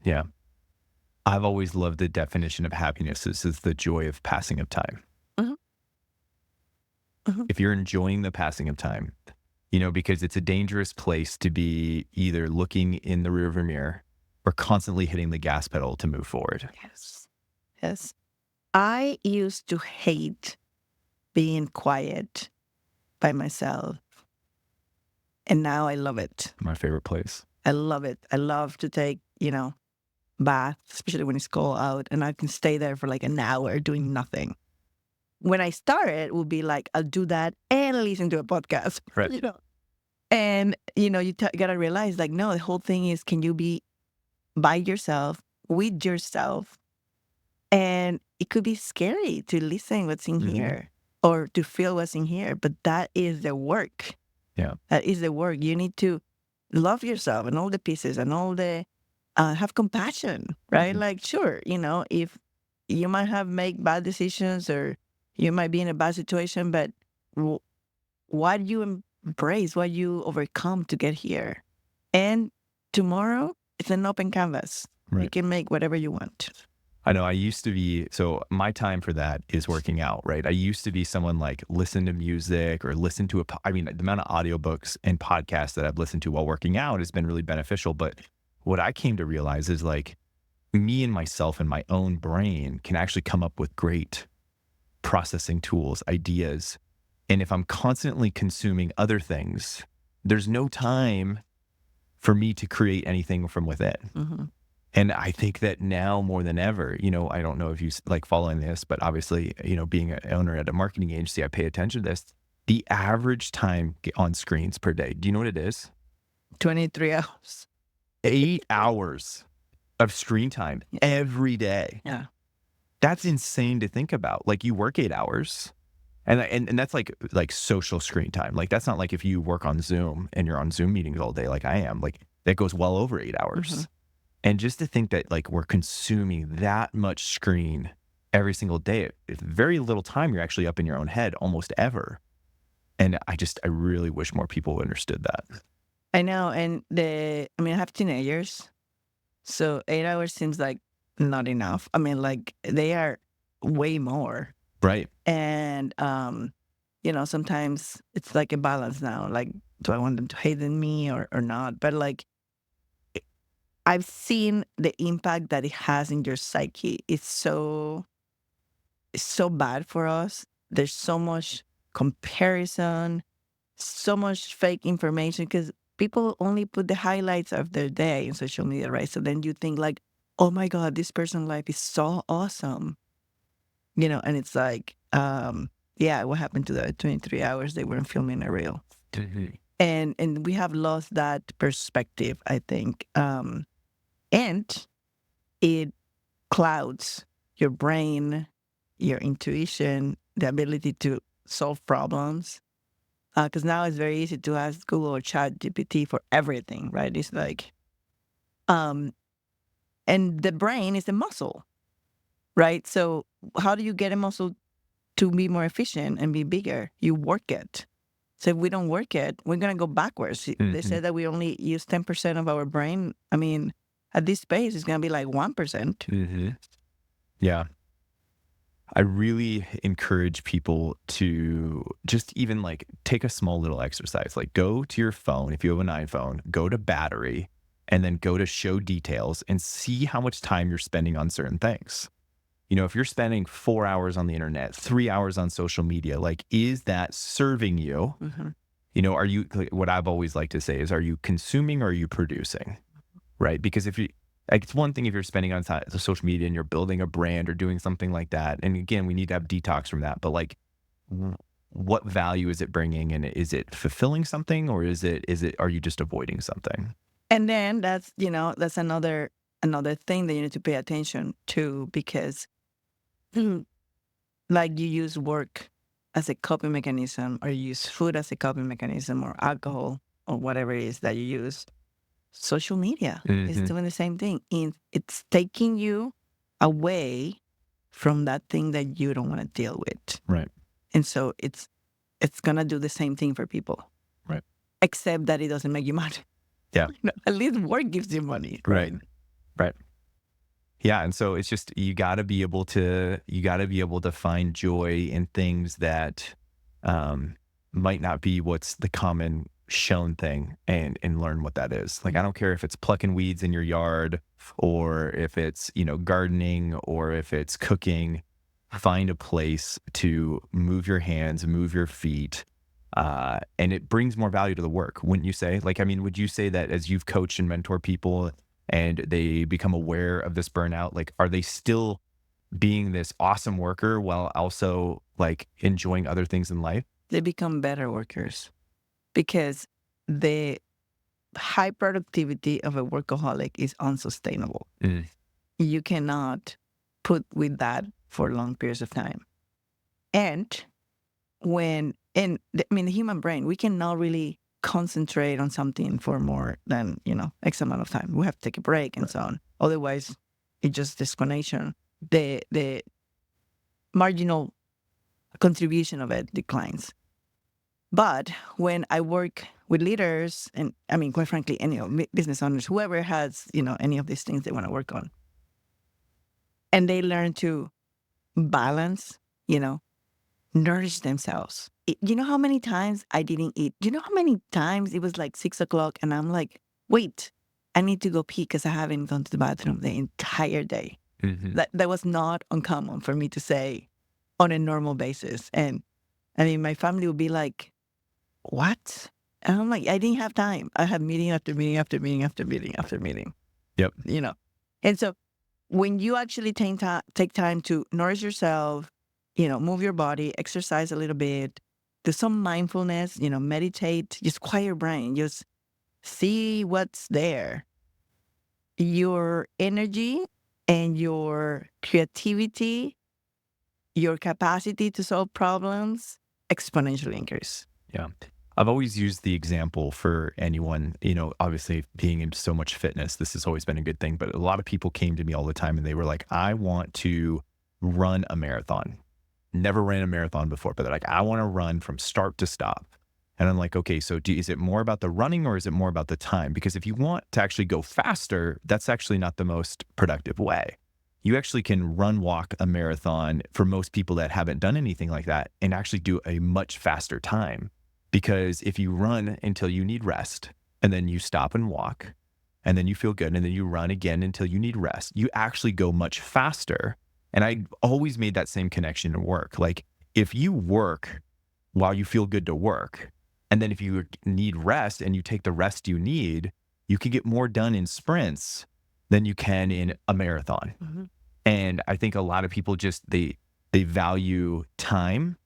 Yeah. I've always loved the definition of happiness. This is the joy of passing of time. Mhm, mhm. If you're enjoying the passing of time, because it's a dangerous place to be either looking in the rearview mirror or constantly hitting the gas pedal to move forward. Yes. Yes. I used to hate being quiet by myself, and now I love it. My favorite place. I love it. I love to take, bath, especially when it's cold out, and I can stay there for like an hour doing nothing. When I started, it would be like, I'll do that and listen to a podcast, Right. And, you gotta realize, like, no, the whole thing is, can you be by yourself, with yourself? And it could be scary to listen what's in Mhm. here or to feel what's in here, but that is the work. Yeah. That is the work. You need to love yourself and all the pieces and all the, have compassion, right? Mhm. Like, sure, if you might have made bad decisions or you might be in a bad situation, but what you embrace, what you overcome to get here. And tomorrow, it's an open canvas. You Right. can make whatever you want. I know I used to be, so my time for that is working out, right? I used to be someone like listen to music or listen to the amount of audiobooks and podcasts that I've listened to while working out has been really beneficial. But what I came to realize is like me and myself and my own brain can actually come up with great processing tools, ideas. And if I'm constantly consuming other things, there's no time for me to create anything from within. Mm-hmm. And I think that now more than ever, I don't know if you like following this, but obviously, being an owner at a marketing agency, I pay attention to this. The average time on screens per day, do you know what it is? 23 hours. 8 hours of screen time every day. Yeah. That's insane to think about. Like you work 8 hours and that's like social screen time. Like that's not like if you work on Zoom and you're on Zoom meetings all day, like I am, like that goes well over 8 hours. Mm-hmm. And just to think that like we're consuming that much screen every single day, very little time you're actually up in your own head almost ever. And I really wish more people understood that. I know. And I have teenagers. So 8 hours seems like not enough. Like they are way more. Right. And, sometimes it's like a balance now. Like, do I want them to hate me or not? But like, I've seen the impact that it has in your psyche. It's so bad for us. There's so much comparison, so much fake information because people only put the highlights of their day in social media, right? So then you think like, oh my God, this person's life is so awesome. And it's like, yeah, what happened to the 23 hours they weren't filming a reel? Mhm. And we have lost that perspective, I think. And it clouds your brain, your intuition, the ability to solve problems. Because now it's very easy to ask Google or Chat GPT for everything, right? It's like, um, And the brain is a muscle, right? So how do you get a muscle to be more efficient and be bigger? You work it. So if we don't work it, we're going to go backwards. They said that we only use 10% of our brain. I mean, at this pace, it's going to be like 1%. Yeah. I really encourage people to just even like take a small little exercise, like go to your phone. If you have an iPhone, go to battery and then go to show details and see how much time you're spending on certain things. If you're spending 4 hours on the internet, 3 hours on social media, like, is that serving you? Are you, like, what I've always liked to say is, are you consuming or are you producing? Right? Because if you, like, it's one thing if you're spending on the social media and you're building a brand or doing something like that. And again, we need to have detox from that. But like, what value is it bringing? And is it fulfilling something, or are you just avoiding something? And then that's another thing that you need to pay attention to, because like you use work as a coping mechanism, or you use food as a coping mechanism, or alcohol, or whatever it is that you use. Social media is doing the same thing. It's taking you away from that thing that you don't want to deal with. Right. And so it's going to do the same thing for people. Right. Except that it doesn't make you money. Yeah. At least work gives you money. Right. Yeah. And so it's just, you got to be able to find joy in things that might not be what's the common shown thing, and learn what that is. Like, I don't care if it's plucking weeds in your yard, or if it's, gardening, or if it's cooking. Find a place to move your hands, move your feet, and it brings more value to the work, wouldn't you say? Like, I mean, would you say that as you've coached and mentored people and they become aware of this burnout, like, are they still being this awesome worker while also like enjoying other things in life? They become better workers, because the high productivity of a workaholic is unsustainable. You cannot put with that for long periods of time. And the human brain, we cannot really concentrate on something for more than, X amount of time. We have to take a break and so on. Otherwise, it's just disconnection. The marginal contribution of it declines. But when I work with leaders, and I mean, quite frankly, any business owners, whoever has, any of these things they want to work on, and they learn to balance, nourish themselves. You know how many times I didn't eat? You know how many times it was like 6 o'clock and I'm like, wait, I need to go pee because I haven't gone to the bathroom the entire day. That was not uncommon for me to say on a normal basis. And I mean, my family would be like, what? And I'm like, I didn't have time. I had meeting after meeting after meeting after meeting after meeting. Yep. And so when you actually take time to nourish yourself, move your body, exercise a little bit, do some mindfulness, meditate, just quiet your brain, just see what's there. Your energy and your creativity, your capacity to solve problems exponentially increase. Yeah. I've always used the example for anyone, obviously being in so much fitness, this has always been a good thing, but a lot of people came to me all the time and they were like, I want to run a marathon. Never ran a marathon before, but they're like, I want to run from start to stop. And I'm like, okay, so is it more about the running or is it more about the time? Because if you want to actually go faster, that's actually not the most productive way. You actually can walk a marathon for most people that haven't done anything like that and actually do a much faster time. Because if you run until you need rest, and then you stop and walk, and then you feel good, and then you run again until you need rest, you actually go much faster. And I always made that same connection to work. Like, if you work while you feel good to work, and then if you need rest and you take the rest you need, you can get more done in sprints than you can in a marathon. And I think a lot of people just, they value time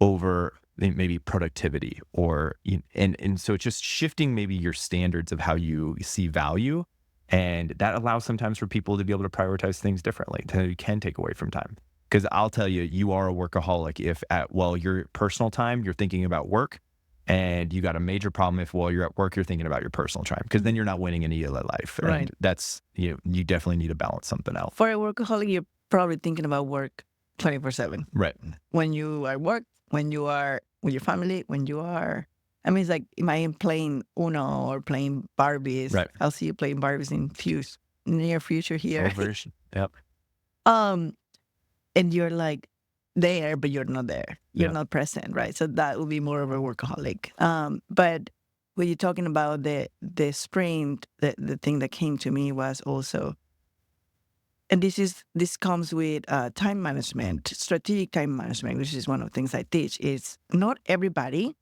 over maybe productivity, and so it's just shifting maybe your standards of how you see value. And that allows sometimes for people to be able to prioritize things differently, you can take away from time. Because I'll tell you, you are a workaholic if at your personal time, you're thinking about work, And you got a major problem if while you're at work, you're thinking about your personal time, because then you're not winning any of life. Right. And that's, you definitely need to balance something out. For a workaholic, you're probably thinking about work 24/7. Right. When you are at work, when you are with your family, when you are, I mean, it's like, am I playing Uno or playing Barbies? Right. I'll see you playing Barbies in near future here. Yep. And you're like there, but you're not there. You're Yeah. not present, right? So that would be more of a workaholic. But when you're talking about the sprint, the thing that came to me was also, and this comes with time management, strategic time management, which is one of the things I teach, is not everybody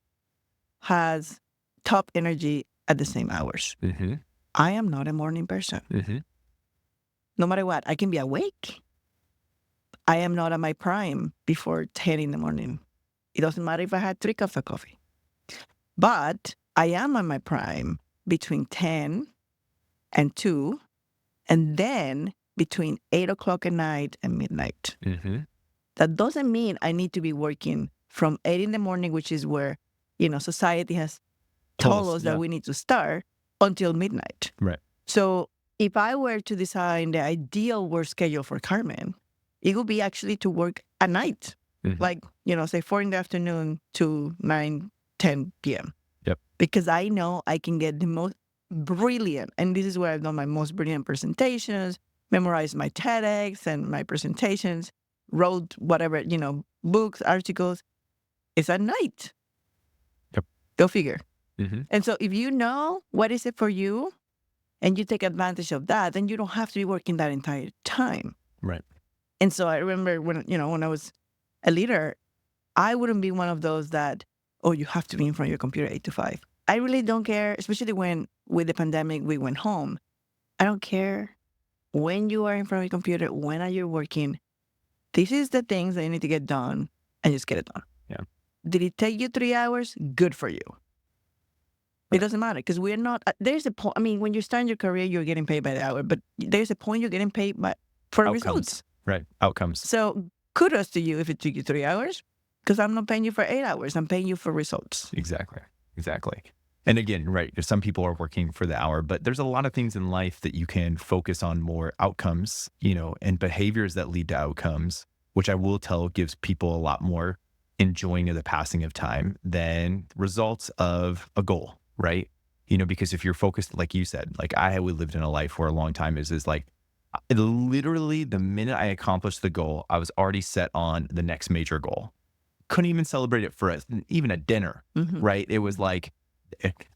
has top energy at the same hours. Mm-hmm. I am not a morning person. Mm-hmm. No matter what, I can be awake. I am not at my prime before 10 in the morning. It doesn't matter if I had 3 cups of coffee. But I am at my prime between 10 and 2, and then between 8 o'clock at night and midnight. Mm-hmm. That doesn't mean I need to be working from 8 in the morning, which is where, society has told us that we need to start, until midnight. Right. So if I were to design the ideal work schedule for Carmen, it would be actually to work at night, like, say 4 in the afternoon to 9, 10 p.m. Yep. Because I know I can get the most brilliant, and this is where I've done my most brilliant presentations, memorized my TEDx and my presentations, wrote whatever, books, articles. It's at night. Yep. Go figure. Mm-hmm. And so if you know what is it for you, and you take advantage of that, then you don't have to be working that entire time. Right. And so I remember when I was a leader, I wouldn't be one of those that, you have to be in front of your computer 8 to 5. I really don't care, especially when with the pandemic we went home. I don't care when you are in front of your computer, when are you working. This is the things that you need to get done, and just get it done. Yeah. Did it take you 3 hours? Good for you. It doesn't matter, because we're not, there's a point, I mean, when you're starting your career, you're getting paid by the hour, but there's a point you're getting paid for Outcomes. results. Right. Outcomes. So kudos to you if it took you 3 hours, because I'm not paying you for 8 hours. I'm paying you for results. Exactly. And again, right, some people are working for the hour, but there's a lot of things in life that you can focus on more outcomes, and behaviors that lead to outcomes, which I will tell gives people a lot more enjoying of the passing of time than results of a goal, right? Because if you're focused, like you said, like I lived in a life for a long time is like, literally the minute I accomplished the goal, I was already set on the next major goal. Couldn't even celebrate it for even a dinner, right? It was like,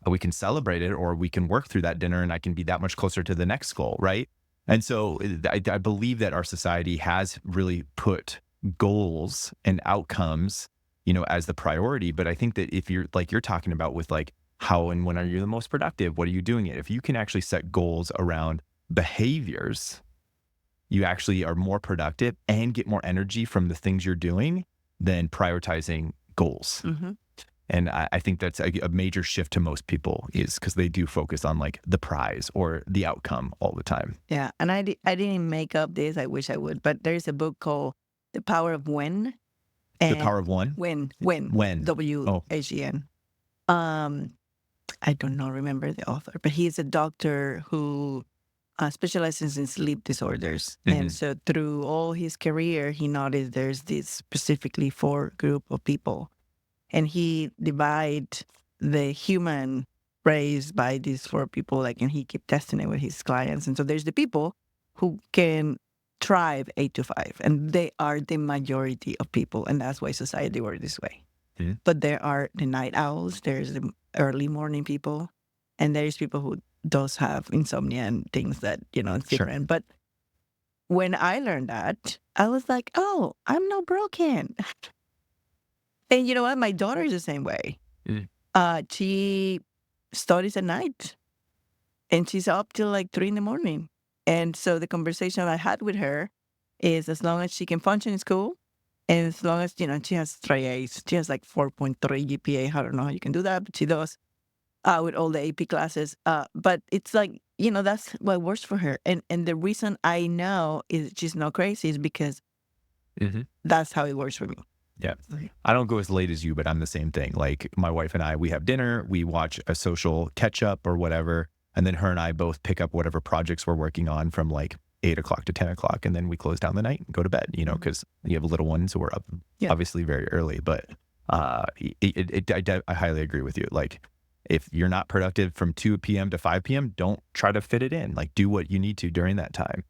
we can celebrate it, or we can work through that dinner and I can be that much closer to the next goal, right? And so I believe that our society has really put goals and outcomes, as the priority. But I think that if you're like you're talking about with like how and when are you the most productive? What are you doing it? If you can actually set goals around behaviors, you actually are more productive and get more energy from the things you're doing than prioritizing goals. And I think that's a major shift to most people, is because they do focus on like the prize or the outcome all the time. Yeah. And I didn't make up this. I wish I would. But there's a book called The Power of When. The Power of One? When. W-H-E-N. I don't know, remember the author, but he's a doctor who specializes in sleep disorders. And so through all his career, he noticed there's this specifically for group of people. And he divide the human race by these 4 people, and he keep testing it with his clients. And so there's the people who can thrive 8 to 5, and they are the majority of people. And that's why society works this way. But there are the night owls, there's the early morning people, and there's people who does have insomnia and things that, it's different. But when I learned that, I was like, oh, I'm not broken. And you know what? My daughter is the same way. She studies at night, and she's up till like 3 in the morning. And so the conversation I had with her is, as long as she can function in school, and as long as, she has straight A's, she has like 4.3 GPA. I don't know how you can do that, but she does, with all the AP classes. But it's like, that's what works for her. And the reason I know is she's not crazy is because that's how it works for me. Yeah. I don't go as late as you, but I'm the same thing. Like my wife and I, we have dinner, we watch a social catch up or whatever. And then her and I both pick up whatever projects we're working on from like 8 o'clock to 10 o'clock. And then we close down the night and go to bed, because you have little ones, so we're up obviously very early. But I highly agree with you. Like if you're not productive from 2 p.m. to 5 p.m., don't try to fit it in. Like do what you need to during that time.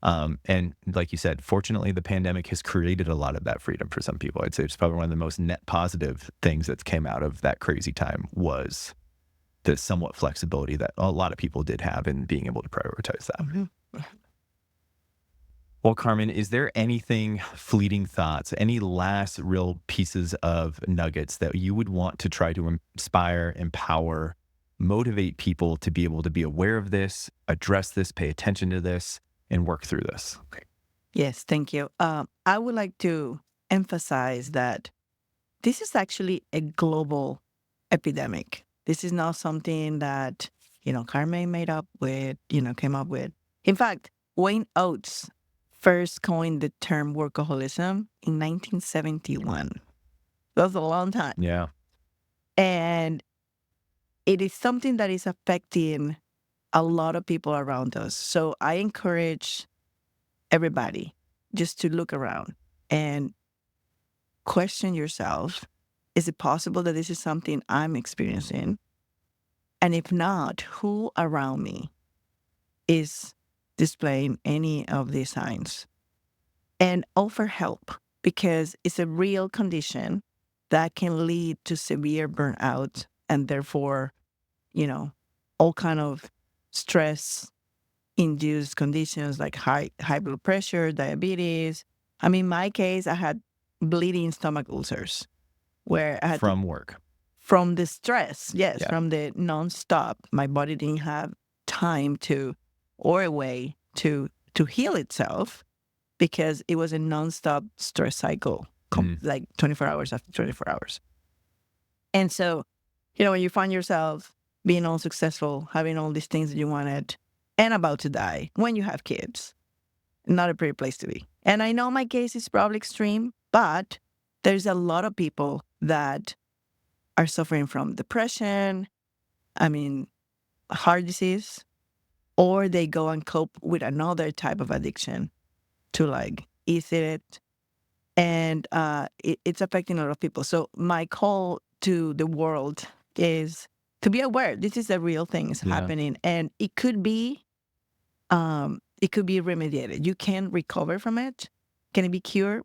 And like you said, fortunately, the pandemic has created a lot of that freedom for some people. I'd say it's probably one of the most net positive things that came out of that crazy time was the somewhat flexibility that a lot of people did have in being able to prioritize that. Mhm. Well, Carmen, is there anything, fleeting thoughts, any last real pieces of nuggets that you would want to try to inspire, empower, motivate people to be able to be aware of this, address this, pay attention to this, and work through this? Yes, thank you. I would like to emphasize that this is actually a global epidemic. This is not something that, Carmen made up with, came up with. In fact, Wayne Oates first coined the term workaholism in 1971. That was a long time. Yeah. And it is something that is affecting a lot of people around us. So I encourage everybody just to look around and question yourself. Is it possible that this is something I'm experiencing? And if not, who around me is displaying any of these signs? And offer help, because it's a real condition that can lead to severe burnout and therefore, all kind of stress-induced conditions like high blood pressure, diabetes. I mean, in my case, I had bleeding stomach ulcers where I had From work. from the stress, yes, Yeah. from the nonstop. My body didn't have time or a way to heal itself because it was a nonstop stress cycle, like 24 hours after 24 hours. And so, when you find yourself being unsuccessful, having all these things that you wanted, and about to die when you have kids, not a pretty place to be. And I know my case is probably extreme, but there's a lot of people that are suffering from depression, heart disease, or they go and cope with another type of addiction to like eat it. And it's affecting a lot of people. So my call to the world is to be aware. This is a real thing is happening, and it could be remediated. You can recover from it. Can it be cured?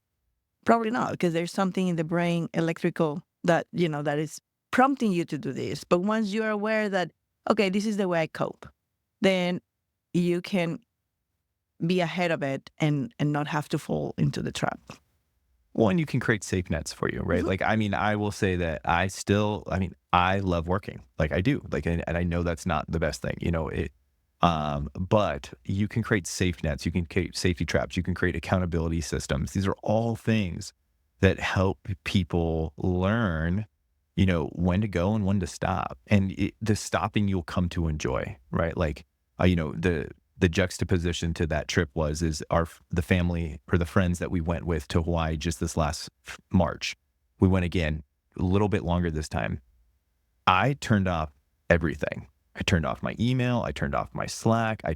Probably not, because there's something in the brain, electrical, that that is prompting you to do this. But once you are aware that, okay, this is the way I cope, then you can be ahead of it and not have to fall into the trap. Well, and you can create safe nets for you, right? Like, I will say that I love working. Like I do. Like, and I know that's not the best thing, but you can create safe nets. You can create safety traps. You can create accountability systems. These are all things that help people learn, when to go and when to stop. And the stopping you'll come to enjoy, right? Like, the juxtaposition to that trip is the family or the friends that we went with to Hawaii just this last March. We went again a little bit longer this time. I turned off everything. I turned off my email. I turned off my Slack. I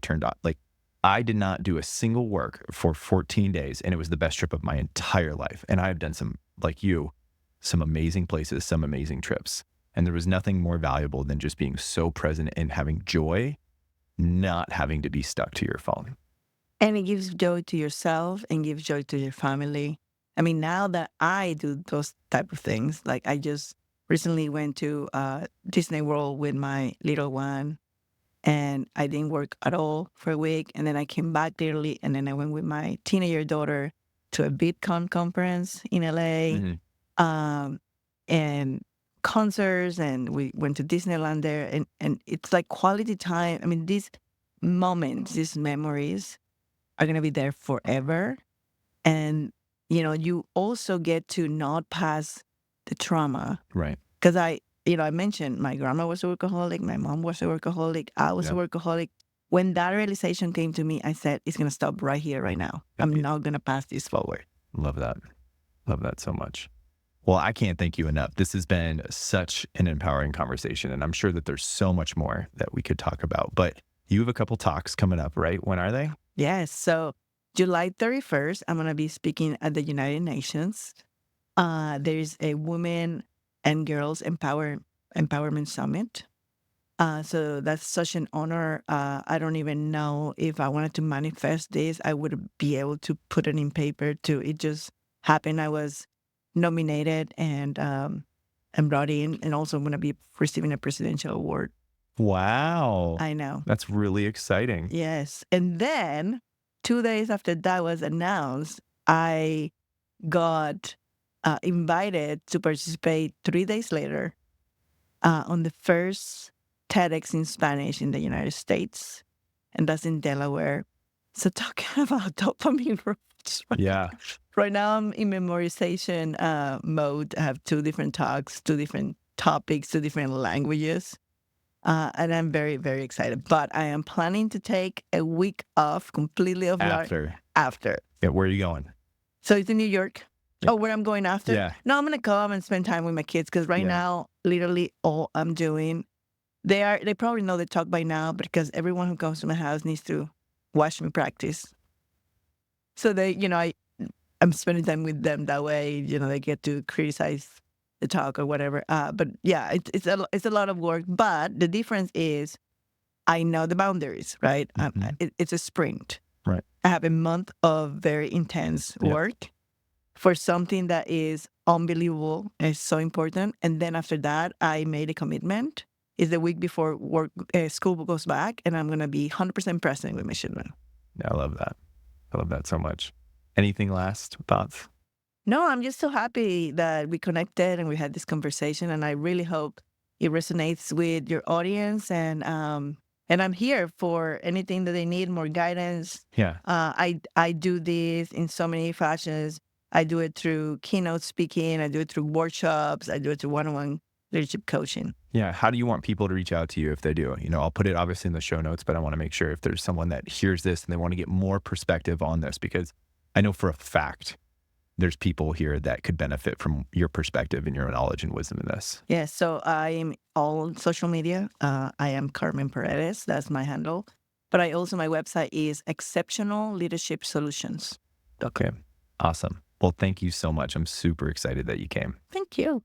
did not do a single work for 14 days. And it was the best trip of my entire life. And I've done some amazing places, some amazing trips. And there was nothing more valuable than just being so present and having joy, not having to be stuck to your phone. And it gives joy to yourself and gives joy to your family. Now that I do those type of things, like I just recently went to Disney World with my little one, and I didn't work at all for a week. And then I came back early, and then I went with my teenager daughter to a BitCon conference in LA, and concerts, and we went to Disneyland there, and it's like quality time. These moments, these memories are going to be there forever. And, you also get to not pass the trauma. Right. Because I mentioned my grandma was a workaholic, my mom was a workaholic, I was a workaholic. When that realization came to me, I said, it's going to stop right here, right now. I'm not going to pass this forward. Love that. Love that so much. Well, I can't thank you enough. This has been such an empowering conversation, and I'm sure that there's so much more that we could talk about. But you have a couple talks coming up, right? When are they? Yes. So July 31st, I'm going to be speaking at the United Nations. There's a Women and Girls Empowerment Summit. So that's such an honor. I don't even know if I wanted to manifest this, I would be able to put it in paper too. It just happened. I was nominated and brought in, and also I'm going to be receiving a presidential award. Wow. I know. That's really exciting. Yes. And then 2 days after that was announced, I got invited to participate 3 days later on the first TEDx in Spanish in the United States, and that's in Delaware. So talking about dopamine rush, Yeah. right now I'm in memorization mode. I have 2 different talks, 2 different topics, 2 different languages. And I'm very, very excited. But I am planning to take a week off completely of After. after. Yeah. Where are you going? So it's in New York. Yeah. Oh, where I'm going after? Yeah. No, I'm gonna come and spend time with my kids because right Yeah. now, literally all I'm doing, they probably know the talk by now because everyone who comes to my house needs to watch me practice. So I'm spending time with them that way. They get to criticize the talk or whatever. But yeah, it's a lot of work. But the difference is I know the boundaries, right? It's a sprint. Right. I have a month of very intense Yep. work for something that is unbelievable and so important. And then after that, I made a commitment. It's the week before school goes back, and I'm going to be 100% present with my children. I love that. I love that so much. Anything last thoughts? No, I'm just so happy that we connected and we had this conversation, and I really hope it resonates with your audience. And I'm here for anything that they need, more guidance. Yeah. I do this in so many fashions. I do it through keynote speaking. I do it through workshops. I do it through one-on-one leadership coaching. Yeah. How do you want people to reach out to you if they do? I'll put it obviously in the show notes, but I want to make sure if there's someone that hears this and they want to get more perspective on this, because I know for a fact there's people here that could benefit from your perspective and your knowledge and wisdom in this. Yes. So I'm all social media. I am Carmen Paredes. That's my handle. But my website is Exceptional Leadership Solutions. Okay. Awesome. Well, thank you so much. I'm super excited that you came. Thank you.